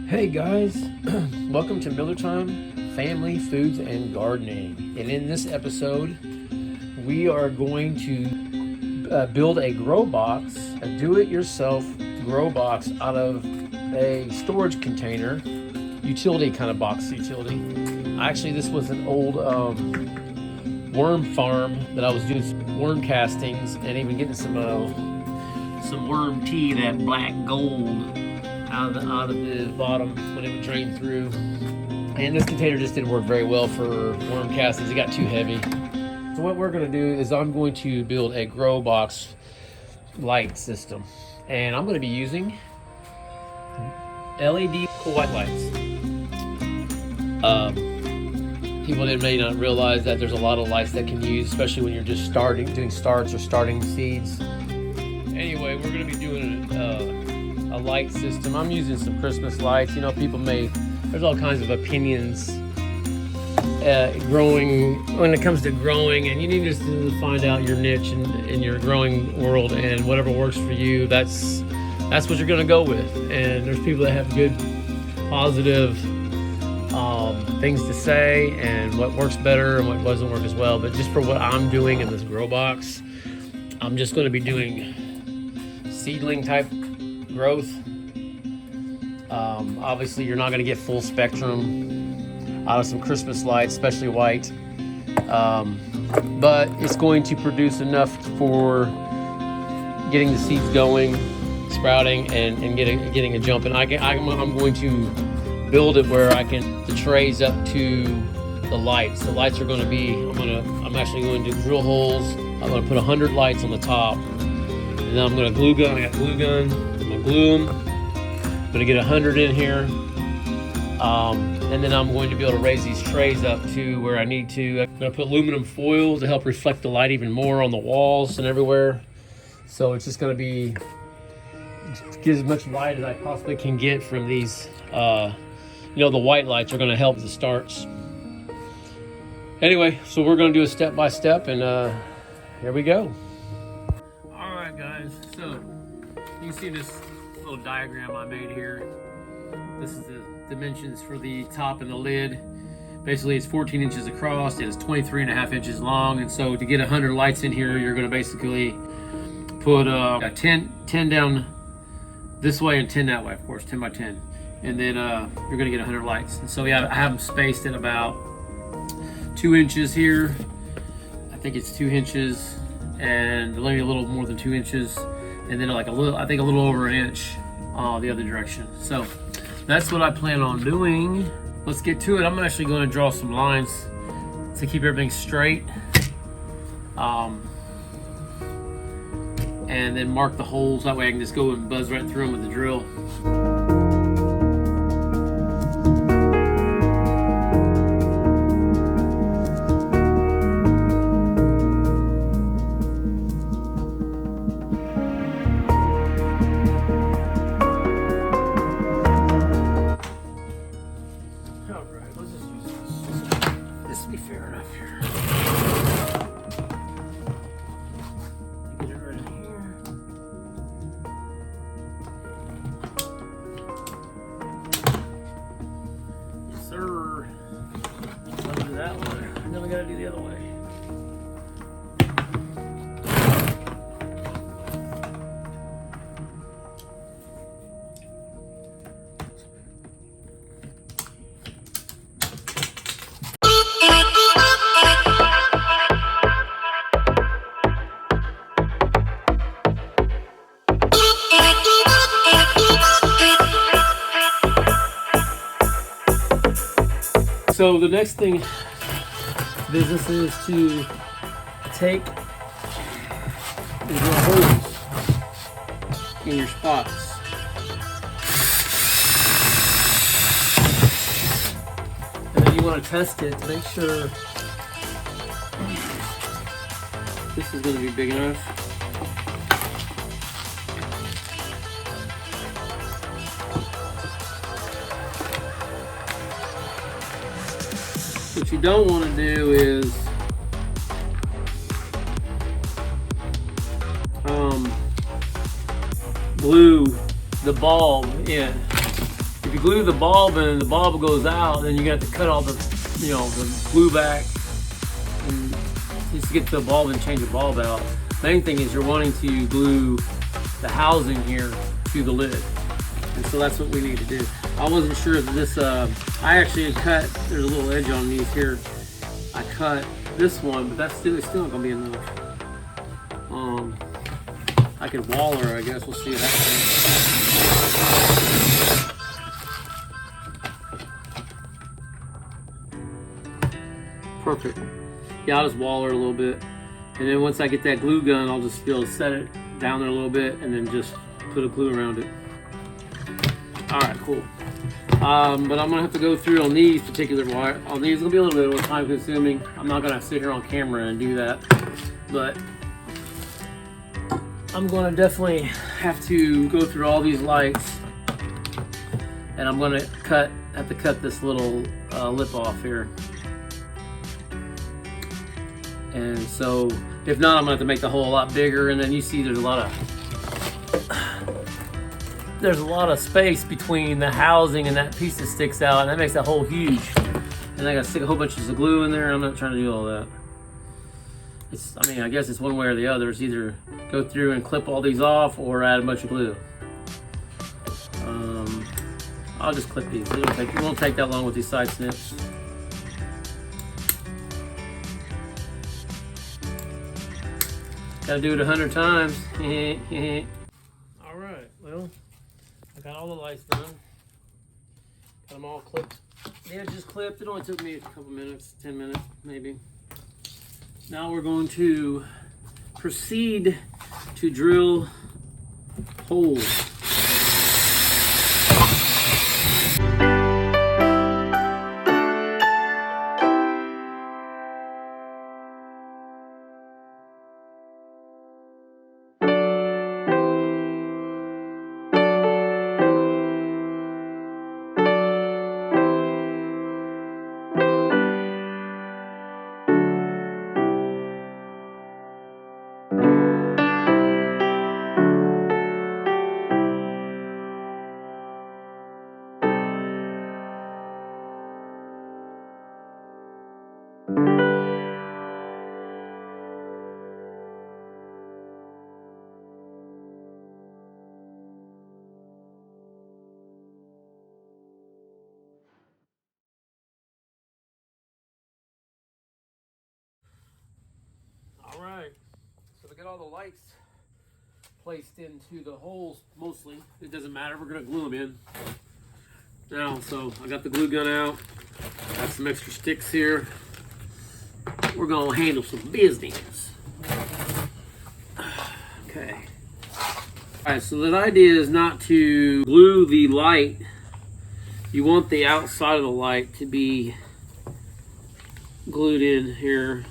Hey guys, welcome to Miller Time Family Foods and Gardening. And in this episode, we are going to build a grow box, a do-it-yourself grow box out of a storage container, utility kind of box utility. Actually, this was an old worm farm that I was doing some worm castings and even getting some worm tea, that black gold out of the bottom when it would drain through. And this container just didn't work very well for worm castings. It got too heavy. So what we're going to do is I'm going to build a grow box light system, and I'm going to be using LED cool white lights. People that may not realize that there's a lot of lights that can use, especially when you're just doing starts or starting seeds. Anyway, we're going to be doing a light system. I'm using some Christmas lights. You know, there's all kinds of opinions growing when it comes to growing, and you need just to find out your niche in your growing world, and whatever works for you, that's what you're going to go with. And there's people that have good, positive things to say, and what works better and what doesn't work as well. But just for what I'm doing in this grow box, I'm just going to be doing seedling type growth. Obviously you're not going to get full spectrum out of some Christmas lights, especially white, but it's going to produce enough for getting the seeds going, sprouting, and getting a jump. And I'm going to build it where the trays up to the lights. The lights are going to be, I'm actually going to drill holes. I'm going to put 100 lights on the top, and then I'm going to glue gun. I got glue gun. I'm going to glue them. I'm going to get 100 in here, and then I'm going to be able to raise these trays up to where I need to. I'm going to put aluminum foil to help reflect the light even more on the walls and everywhere. So it's just going to get as much light as I possibly can get from these. The white lights are going to help the starts. Anyway, so we're going to do a step by step, and here we go. All right, guys. So you can see this little diagram I made here. This is the dimensions for the top and the lid. Basically, it's 14 inches across. It is 23.5 inches long. And so to get 100 lights in here, you're going to basically put 10 down this way and 10 that way, of course, 10 by 10. And then you're going to get 100 lights. And so yeah, I have them spaced at about 2 inches here. I think it's 2 inches, and maybe a little more than 2 inches. And then I think a little over an inch the other direction. So that's what I plan on doing. Let's get to it. I'm actually going to draw some lines to keep everything straight, and then mark the holes. That way I can just go and buzz right through them with the drill. That one, and then we gotta do the other way. So the next thing business is to take and drill holes in your spots. And then you want to test it to make sure this is going to be big enough. What you don't want to do is glue the bulb in. you glue the bulb and the bulb goes out, then you got to cut all the, the glue back and just to get to the bulb and change the bulb out. Main thing is you're wanting to glue the housing here to the lid. And so that's what we need to do. I wasn't sure that this, I actually cut, there's a little edge on these here. I cut this one, but that's still not gonna be enough. I could waller, I guess. We'll see what happens. Perfect. Yeah, I'll just waller a little bit. And then once I get that glue gun, I'll just be able to set it down there a little bit and then just put a glue around it. All right, cool. But I'm gonna have to go through on these particular wire. On these, it's gonna be a little bit more time consuming. I'm not gonna sit here on camera and do that, but I'm gonna definitely have to go through all these lights, and I'm gonna have to cut this little lip off here. And so, if not, I'm gonna have to make the hole a lot bigger. And then you see there's a lot of space between the housing and that piece that sticks out, and that makes that hole huge. And I gotta stick a whole bunch of glue in there. I'm not trying to do all that. I guess it's one way or the other. It's either go through and clip all these off or add a bunch of glue. I'll just clip these. It won't take that long with these side snips. Gotta do it 100 times. All right, well, I got all the lights done. Got them all clipped. The edges clipped. It only took me a couple minutes, 10 minutes maybe. Now we're going to proceed to drill holes. All right, so we got all the lights placed into the holes mostly. It doesn't matter, we're gonna glue them in. Now, so I got the glue gun out, got some extra sticks here. We're gonna handle some business. Okay. All right, so the idea is not to glue the light. You want the outside of the light to be glued in here.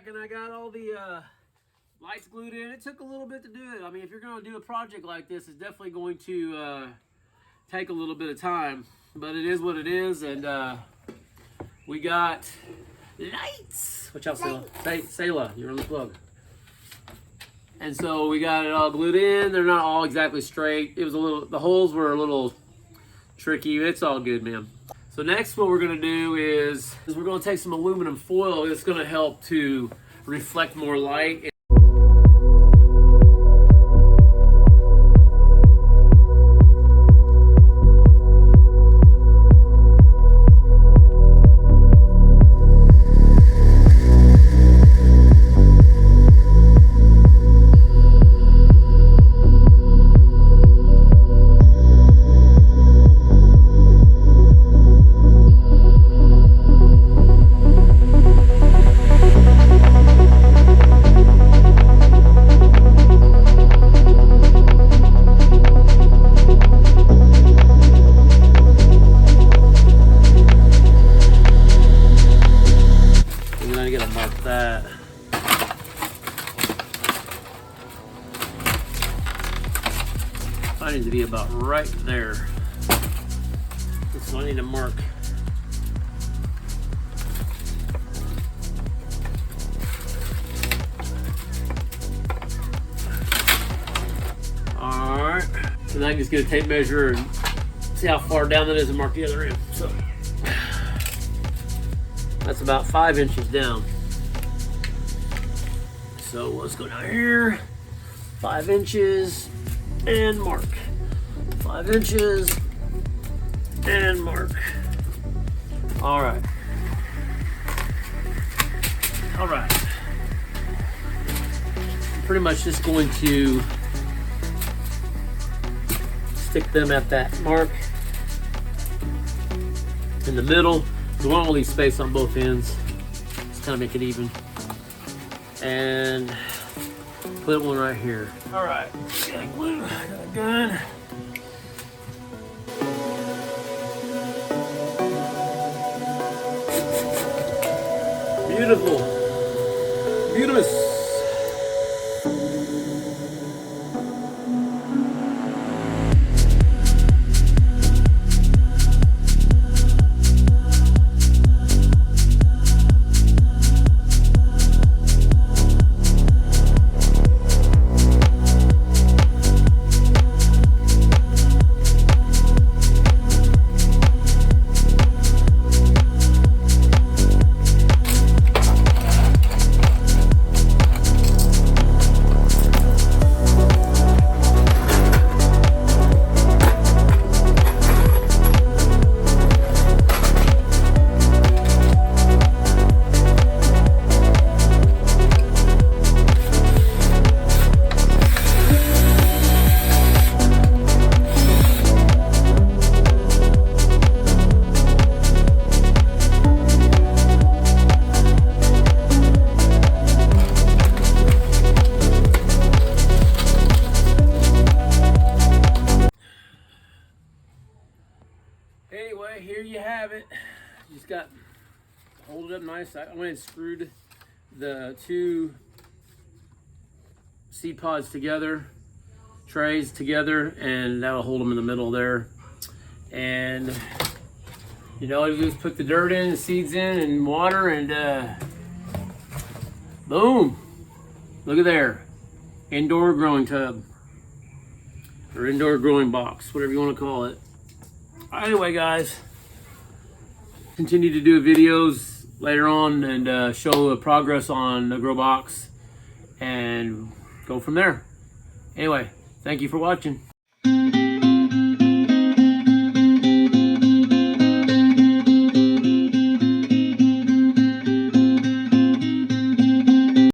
And I got all the lights glued in. It took a little bit to do it. I mean, if you're going to do a project like this, it's definitely going to take a little bit of time, but it is what it is. And we got lights. Watch out, Sayla. Sayla, you're on the plug. And so we got it all glued in. They're not all exactly straight. It was the holes were a little tricky. It's all good, man. So next what we're gonna do is we're gonna take some aluminum foil. It's gonna help to reflect more light. That. I need to be about right there. So I need to mark. and I can just get a tape measure and see how far down that is and mark the other end. So that's about 5 inches down. So let's go down here, 5 inches, and mark. 5 inches, and mark. All right. All right. I'm pretty much just going to stick them at that mark in the middle. We want to leave space on both ends. Just kind of make it even. And put one right here. All right, got glue, got a gun. Beautiful, beautiful. Anyway, here you have it. You just got hold it up nice. I went and screwed the two seed pods together, trays together, and that'll hold them in the middle there. And you know, you just put the dirt in, the seeds in, and water, and boom! Look at there, indoor growing tub or indoor growing box, whatever you want to call it. Anyway, guys, continue to do videos later on and show the progress on the grow box and go from there. Anyway, thank you for watching.